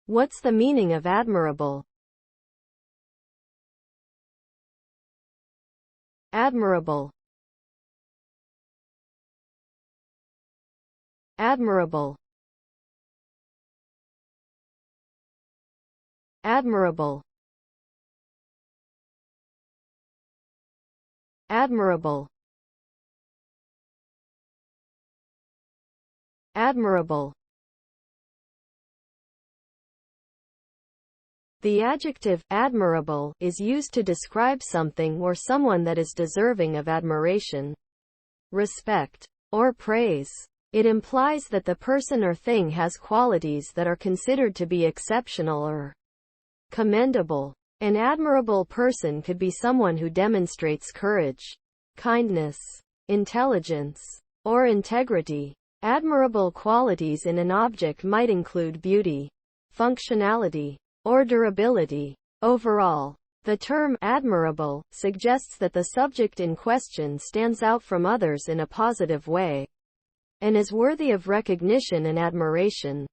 What's the meaning of admirable? Admirable. Admirable. Admirable. Admirable. Admirable. The adjective admirable is used to describe something or someone that is deserving of admiration, respect, or praise. It implies that the person or thing has qualities that are considered to be exceptional or commendable. An admirable person could be someone who demonstrates courage, kindness, intelligence, or integrity. Admirable qualities in an object might include beauty, functionality, or durability. Overall, the term admirable suggests that the subject in question stands out from others in a positive way and is worthy of recognition and admiration.